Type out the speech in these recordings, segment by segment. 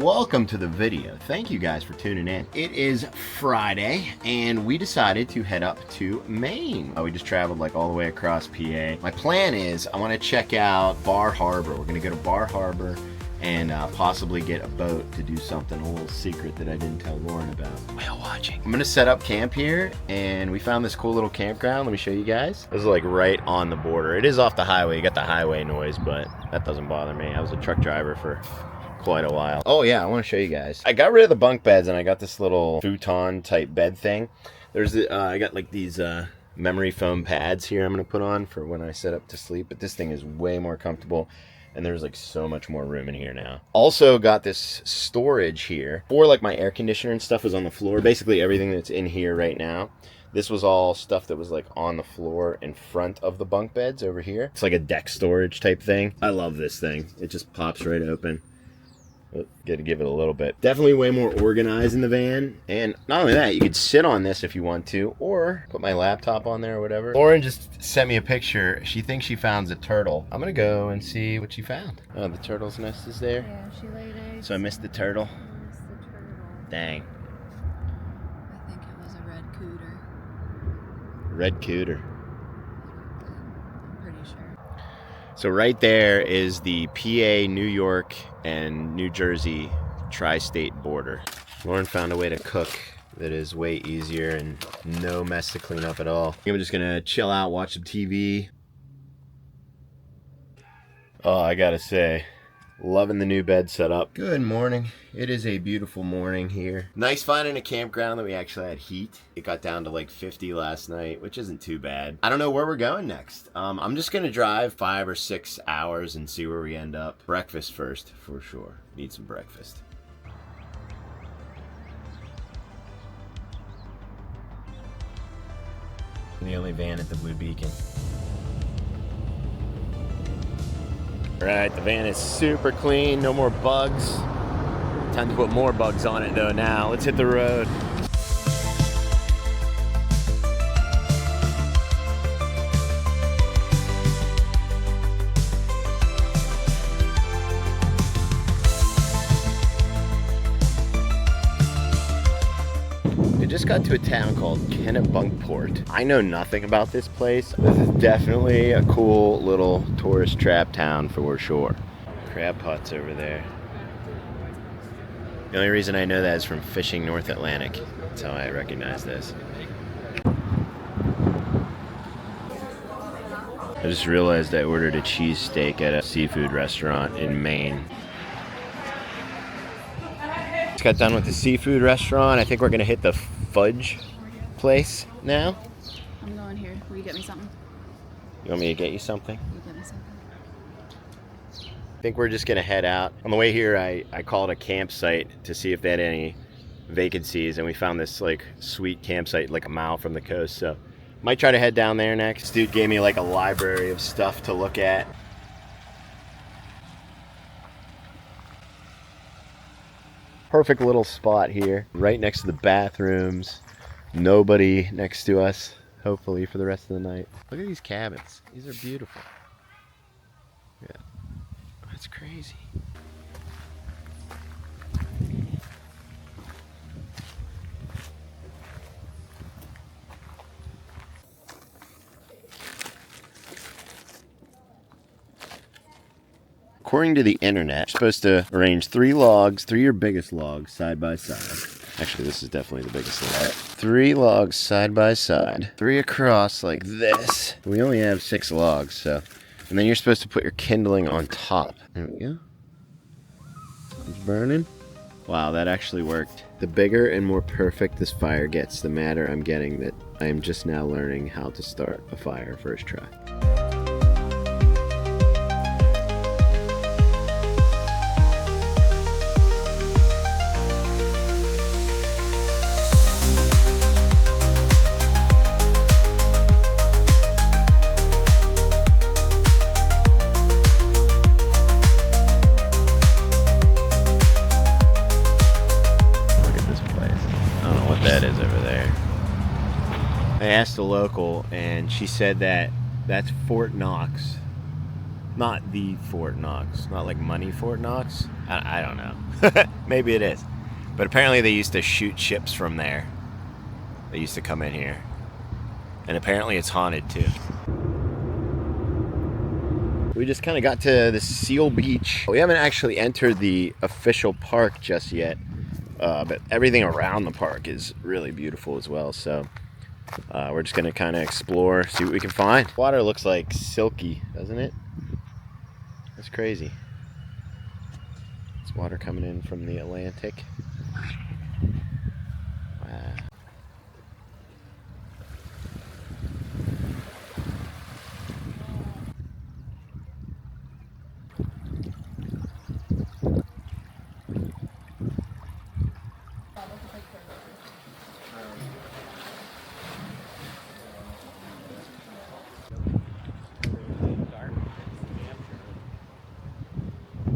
welcome to the video. Thank you guys for tuning in. It is Friday and we decided to head up to Maine. We just traveled like all the way across PA. My plan is I want to check out Bar Harbor. We're gonna go to Bar Harbor and possibly get a boat to do something, a little secret that I didn't tell Lauren about. Whale watching. I'm gonna set up camp here, and we found this cool little campground. Let me show you guys. This is like right on the border. It is off the highway. You got the highway noise, but that doesn't bother me. I was a truck driver for quite a while. Oh yeah, I want to show you guys. I got rid of the bunk beds and I got this little futon type bed thing. There's I got like these memory foam pads here I'm gonna put on for when I set up to sleep, but this thing is way more comfortable. And there's like so much more room in here now. Also got this storage here. For like my air conditioner and stuff is on the floor. Basically everything that's in here right now. This was all stuff that was like on the floor in front of the bunk beds over here. It's like a deck storage type thing. I love this thing. It just pops right open. Got to give it a little bit. Definitely way more organized in the van. And not only that, you could sit on this if you want to, or put my laptop on there or whatever. Lauren just sent me a picture. She thinks she found a turtle. I'm gonna go and see what she found. Oh, the turtle's nest is there. Yeah, she laid eggs. So I missed the turtle. I missed the turtle. Dang. I think it was a red cooter. Red cooter. I'm pretty sure. So right there is the PA, New York, and New Jersey tri-state border. Lauren found a way to cook that is way easier and no mess to clean up at all. I'm just gonna chill out, watch some TV. Oh, I gotta say, loving the new bed setup. Good morning. It is a beautiful morning here. Nice finding a campground that we actually had heat. It got down to like 50 last night, which isn't too bad. I don't know where we're going next. I'm just gonna drive 5 or 6 hours and see where we end up. Breakfast first, for sure. Need some breakfast. The only van at the Blue Beacon. Alright, the van is super clean, no more bugs. Time to put more bugs on it though now. Let's hit the road. We just got to a town called Kennebunkport. I know nothing about this place. This is definitely a cool little tourist trap town for sure. Crab pots over there. The only reason I know that is from fishing North Atlantic. That's how I recognize this. I just realized I ordered a cheesesteak at a seafood restaurant in Maine. Just got done with the seafood restaurant. I think we're gonna hit the fudge place now. I'm going here. Will you get me something? You want me to get you something? Will you get me something? I think we're just gonna head out. On the way here, I called a campsite to see if they had any vacancies, and we found this like sweet campsite like a mile from the coast, so might try to head down there next. This dude gave me like a library of stuff to look at. Perfect little spot here, right next to the bathrooms. Nobody next to us, hopefully for the rest of the night. Look at these cabins. These are beautiful. Yeah. That's crazy. According to the internet, you're supposed to arrange 3 logs, 3 your biggest logs side by side. Actually, this is definitely the biggest log. 3 logs side by side, 3 across like this. We only have 6 logs, so. And then you're supposed to put your kindling on top. There we go. It's burning. Wow, that actually worked. The bigger and more perfect this fire gets, the madder I'm getting that I am just now learning how to start a fire first try. I asked the local and she said that that's Fort Knox Not the Fort Knox. Not like money Fort Knox. I don't know. Maybe it is. But apparently they used to shoot ships from there. They used to come in here. And apparently it's haunted too. We just kind of got to the Seal Beach. We haven't actually entered the official park just yet. But everything around the park is really beautiful as well. So we're just going to kind of explore, see what we can find. Water looks like silky, doesn't it? That's crazy. It's water coming in from the Atlantic. Wow.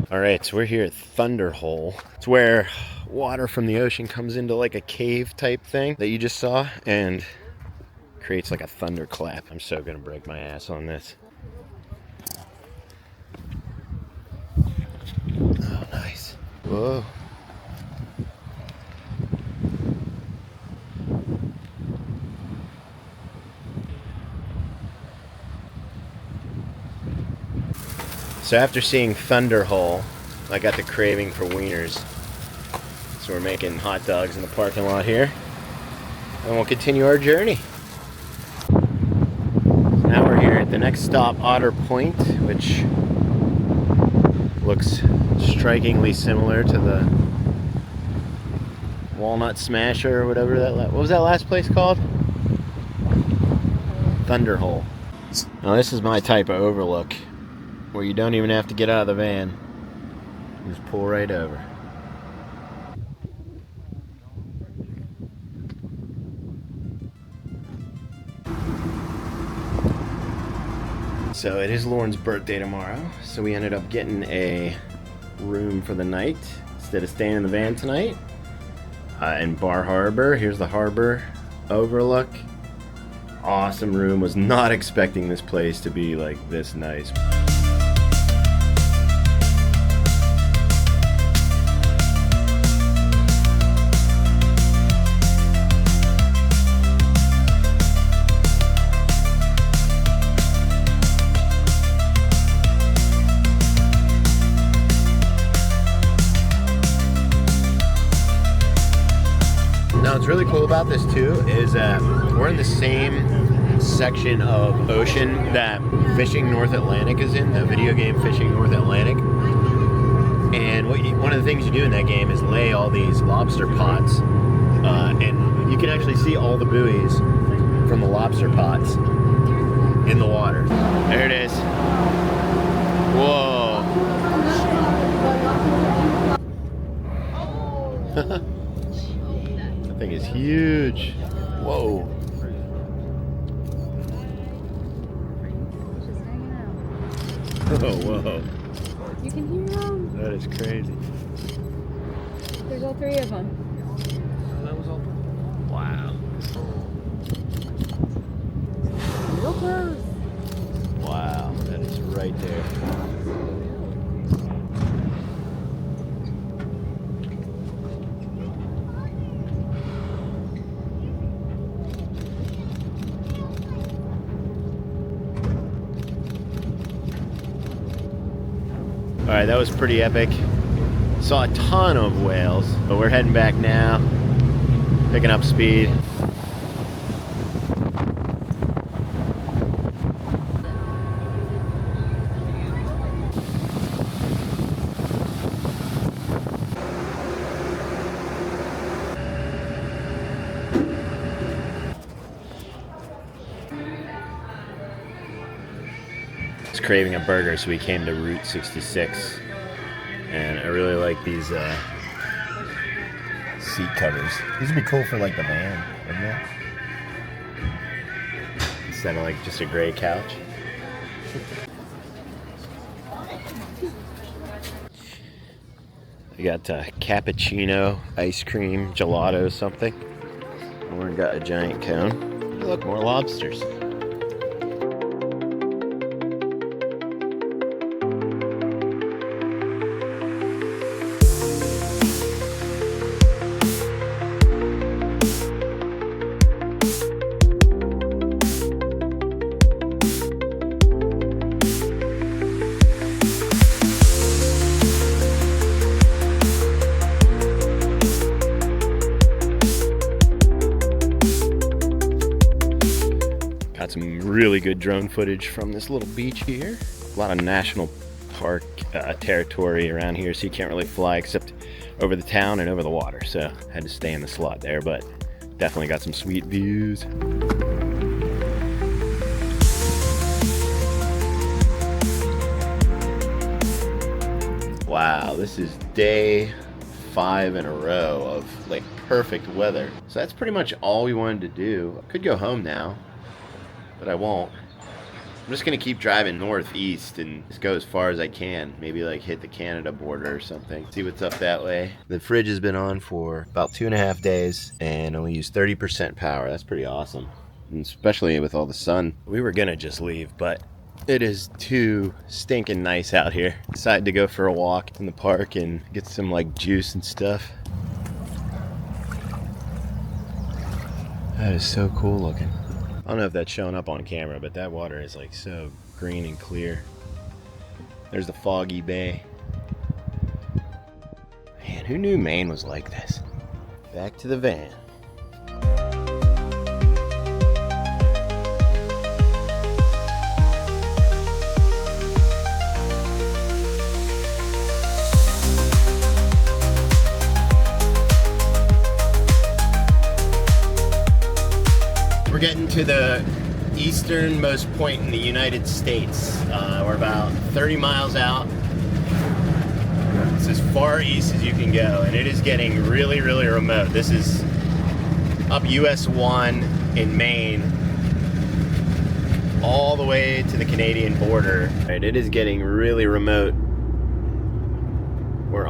All right, so we're here at Thunder Hole. It's where water from the ocean comes into like a cave type thing that you just saw and creates like a thunderclap. I'm so gonna break my ass on this. Oh, nice. Whoa. So after seeing Thunder Hole, I got the craving for wieners. So we're making hot dogs in the parking lot here. And we'll continue our journey. Now we're here at the next stop, Otter Point, which looks strikingly similar to the Walnut Smasher or whatever that, what was that last place called? Thunder Hole. Now this is my type of overlook, where you don't even have to get out of the van. You just pull right over. So it is Lauren's birthday tomorrow, so we ended up getting a room for the night instead of staying in the van tonight. In Bar Harbor. Here's the harbor overlook. Awesome room. Was not expecting this place to be like this nice. Now what's really cool about this too is that we're in the same section of ocean that Fishing North Atlantic is in, the video game Fishing North Atlantic. And one of the things you do in that game is lay all these lobster pots, and you can actually see all the buoys from the lobster pots in the water. There it is. Whoa. That thing is huge. Whoa. Oh, whoa. You can hear them. That is crazy. There's all three of them. That was all. Wow. Real close. Wow, that is right there. Alright, that was pretty epic. Saw a ton of whales, but we're heading back now. Picking up speed. Craving a burger, so we came to Route 66, and I really like these seat covers. These would be cool for like the van, wouldn't they? Instead of like just a gray couch. We got cappuccino, ice cream, gelato, something. Lauren got a giant cone. Look, more lobsters. really good drone footage from this little beach here. A lot of national park territory around here, so you can't really fly except over the town and over the water. So I had to stay in the slot there, but definitely got some sweet views. Wow, this is day 5 in a row of like perfect weather. So that's pretty much all we wanted to do. I could go home now, but I won't. I'm just gonna keep driving northeast and just go as far as I can. Maybe like hit the Canada border or something. See what's up that way. The fridge has been on for about 2.5 days and only used 30% power. That's pretty awesome. And especially with all the sun. We were gonna just leave, but it is too stinking nice out here. Decided to go for a walk in the park and get some like juice and stuff. That is so cool looking. I don't know if that's showing up on camera, but that water is like so green and clear. There's the foggy bay. Man, who knew Maine was like this? Back to the van. We're getting to the easternmost point in the United States. We're about 30 miles out. It's as far east as you can go, and it is getting really, really remote. This is up US 1 in Maine, all the way to the Canadian border. Right, it is getting really remote. We're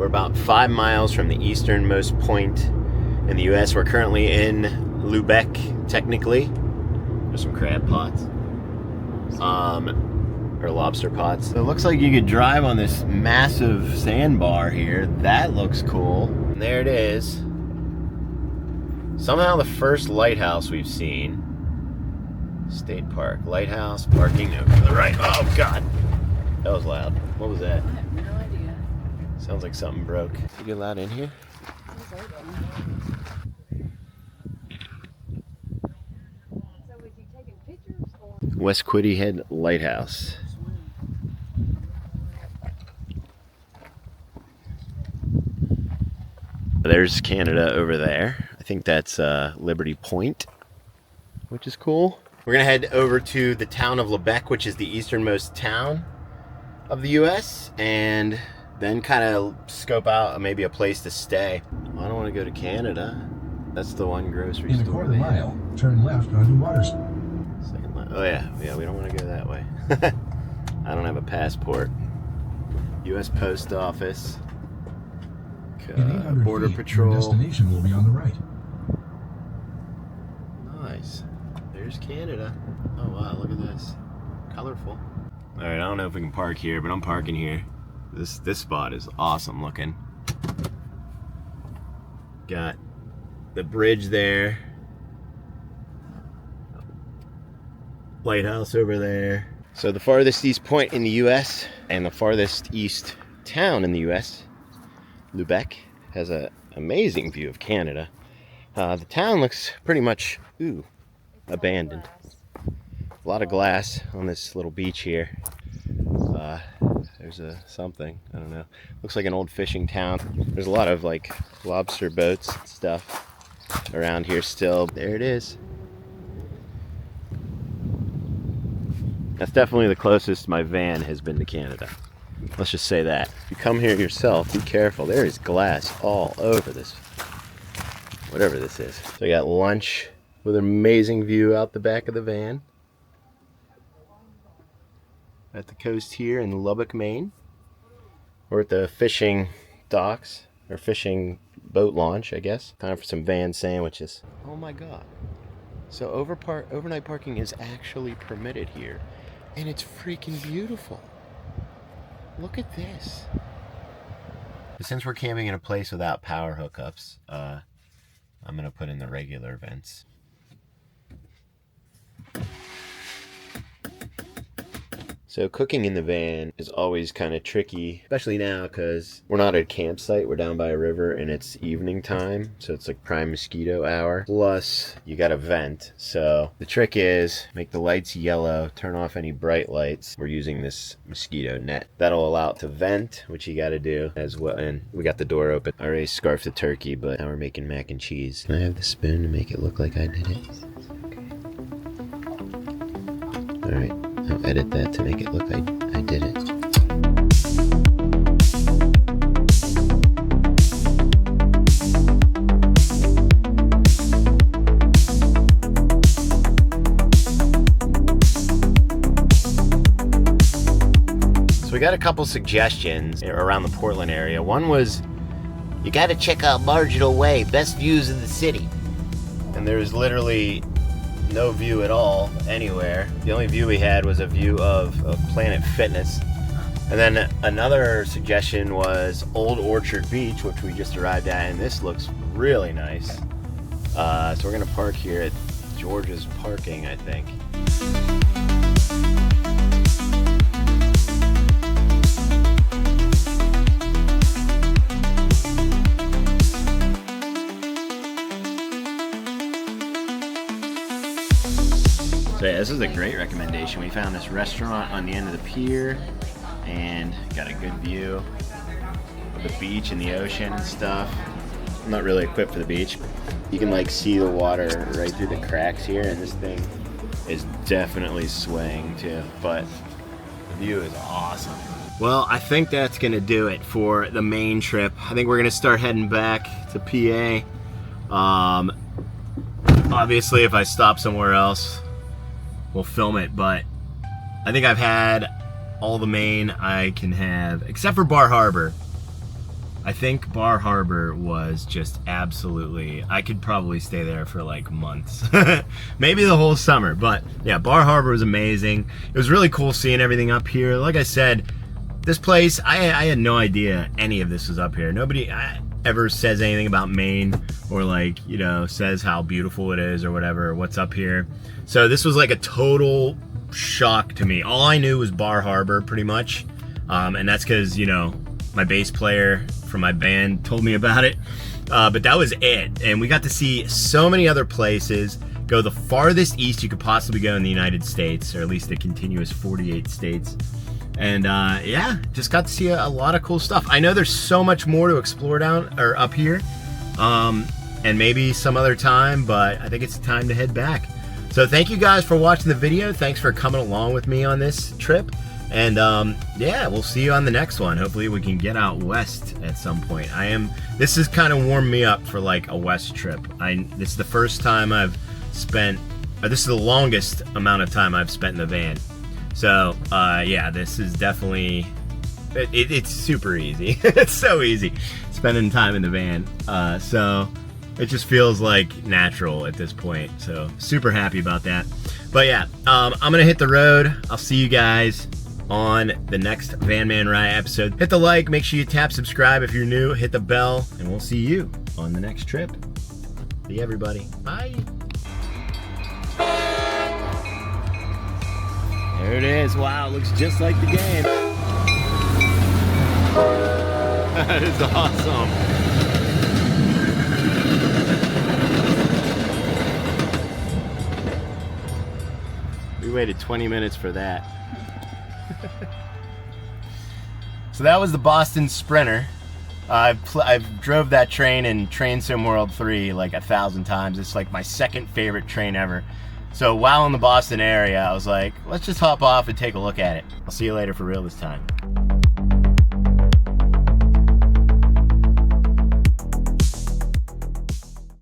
about 5 miles from the easternmost point in the US. We're currently in Lubec, technically. There's some crab pots. Or lobster pots. So it looks like you could drive on this massive sandbar here. That looks cool. And there it is. Somehow the first lighthouse we've seen. State Park. Lighthouse, parking over to the right. Oh, God. That was loud. What was that? I have no idea. Sounds like something broke. Is it allowed in here? West Quiddy Head Lighthouse. There's Canada over there. I think that's Liberty Point, which is cool. We're gonna head over to the town of Lubec, which is the easternmost town of the US, and then kind of scope out maybe a place to stay. I don't want to go to Canada. That's the one grocery store. In a quarter mile, turn left onto Waters. Oh yeah, we don't want to go that way. I don't have a passport. U.S. Post Office, In 800 Border feet, Patrol. Your destination will be on the right. Nice. There's Canada. Oh wow, look at this. Colorful. All right, I don't know if we can park here, but I'm parking here. This spot is awesome looking. Got the bridge there. Lighthouse over there. So the farthest east point in the US and the farthest east town in the US, Lubec, has an amazing view of Canada. The town looks pretty much abandoned. A lot of glass on this little beach here. There's something, I don't know. Looks like an old fishing town. There's a lot of like lobster boats and stuff around here still. There it is. That's definitely the closest my van has been to Canada. Let's just say that. If you come here yourself, be careful. There is glass all over this, whatever this is. So I got lunch with an amazing view out the back of the van. At the coast here in Lubec, Maine. We're at the fishing docks, or fishing boat launch, I guess. Time for some van sandwiches. Oh my God. So overnight parking is actually permitted here. And it's freaking beautiful. Look at this. But since we're camping in a place without power hookups, I'm gonna put in the regular vents. So cooking in the van is always kind of tricky, especially now because we're not at a campsite. We're down by a river and it's evening time. So it's like prime mosquito hour. Plus you got to vent. So the trick is make the lights yellow, turn off any bright lights. We're using this mosquito net. That'll allow it to vent, which you got to do as well. And we got the door open. I already scarfed the turkey, but now we're making mac and cheese. Can I have the spoon to make it look like I did it? Okay. All right. I'll edit that to make it look like I did it. So we got a couple suggestions around the Portland area. One was, you got to check out Marginal Way, best views in the city. And there's literally no view at all anywhere. The only view we had was a view of Planet Fitness. And then another suggestion was Old Orchard Beach, which we just arrived at, and this looks really nice. So we're gonna park here at George's Parking, I think. So yeah, this is a great recommendation. We found this restaurant on the end of the pier and got a good view of the beach and the ocean and stuff. I'm not really equipped for the beach. You can like see the water right through the cracks here, and this thing is definitely swaying too, but the view is awesome. Well, I think that's gonna do it for the Maine trip. I think we're gonna start heading back to PA. Obviously if I stop somewhere else, we'll film it, but I think I've had all the Maine I can have, except for Bar Harbor. I think Bar Harbor was just absolutely, I could probably stay there for like months. Maybe the whole summer, but yeah, Bar Harbor was amazing. It was really cool seeing everything up here. Like I said, this place, I had no idea any of this was up here. Nobody ever says anything about Maine or like, you know, says how beautiful it is or whatever, what's up here. So this was like a total shock to me. All I knew was Bar Harbor pretty much. And that's because, you know, my bass player from my band told me about it. But that was it. And we got to see so many other places, go the farthest east you could possibly go in the United States, or at least the continuous 48 states. And yeah, just got to see a lot of cool stuff. I know there's so much more to explore down or up here, and maybe some other time, but I think it's time to head back. So thank you guys for watching the video. Thanks for coming along with me on this trip. And yeah, we'll see you on the next one. Hopefully we can get out west at some point. This has kind of warmed me up for like a west trip. This is the first time I've spent, this is the longest amount of time I've spent in the van. So yeah, this is definitely, it's super easy. It's so easy spending time in the van. So it just feels like natural at this point. So super happy about that. But yeah, I'm gonna hit the road. I'll see you guys on the next Van Man Riot episode. Hit the like, make sure you tap subscribe if you're new, hit the bell, and we'll see you on the next trip. See everybody. Bye. There it is. Wow, it looks just like the game. That is awesome. We waited 20 minutes for that. So that was the Boston Sprinter. I've drove that train in Train Sim World 3 like 1,000 times. It's like my second favorite train ever. So while in the Boston area, I was like, let's just hop off and take a look at it. I'll see you later for real this time.